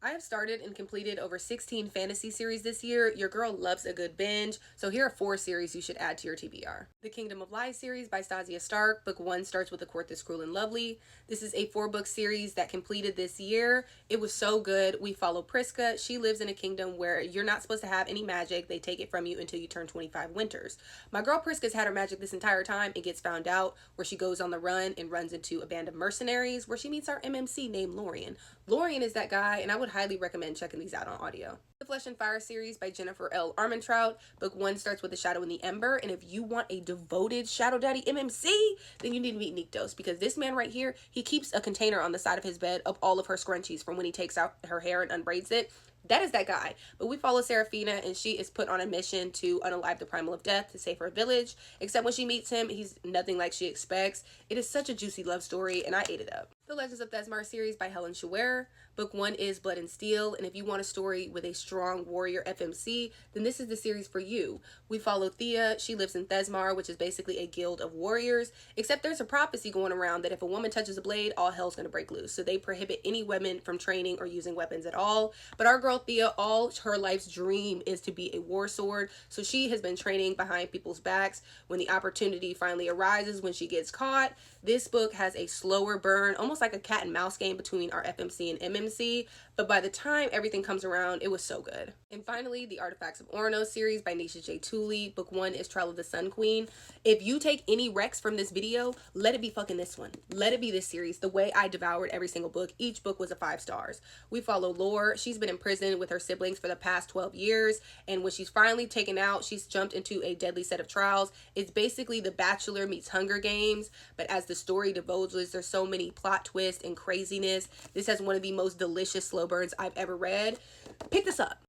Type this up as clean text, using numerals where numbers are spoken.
I have started and completed over 16 fantasy series this year. Your girl loves a good binge, so here are 4 series you should add to your TBR. The Kingdom of Lies series by Stasia Stark. Book 1 starts with A Court That's Cruel and Lovely. This is a 4-book series that completed this year. It was so good. We follow Priska. She lives in a kingdom where you're not supposed to have any magic. They take it from you until you turn 25 winters. My girl Priska's had her magic this entire time and gets found out, where she goes on the run and runs into a band of mercenaries where she meets our MMC named Lorian. Lorian is that guy, and I would highly recommend checking these out on audio. The Flesh and Fire series by Jennifer L. Armentrout. Book 1 starts with The Shadow and the Ember, and if you want a devoted Shadow Daddy MMC, then you need to meet Nyktos, because this man right here, he keeps a container on the side of his bed of all of her scrunchies from when he takes out her hair and unbraids it. That is that guy. But we follow Seraphina, and she is put on a mission to unalive the Primal of Death to save her village. Except when she meets him, he's nothing like she expects. It is such a juicy love story, and I ate it up. The Legends of Desmar series by Helen Schwer. Book 1 is Blood and Steel, and if you want a story with a strong warrior FMC, then this is the series for you. We follow Thea. She lives in Desmar, which is basically a guild of warriors, except there's a prophecy going around that if a woman touches a blade, all hell's gonna break loose. So they prohibit any women from training or using weapons at all. But our girl Thea, all her life's dream is to be a war sword, so she has been training behind people's backs. When the opportunity finally arises, when she gets caught, this book has a slower burn, almost like a cat and mouse game between our FMC and MMC, but by the time everything comes around, it was so good. And finally, the Artifacts of Oronos series by Nisha J. Tooley. Book 1 is Trial of the Sun Queen. If you take any recs from this video, let it be fucking this one. Let it be this series. The way I devoured every single book, each book was a 5 stars. We follow Lore. She's been in prison with her siblings for the past 12 years, and when she's finally taken out, she's jumped into a deadly set of trials. It's basically The Bachelor meets Hunger Games, but as the story divulges, there's so many plot twists and craziness. This has one of the most delicious slow burns I've ever read. Pick this up.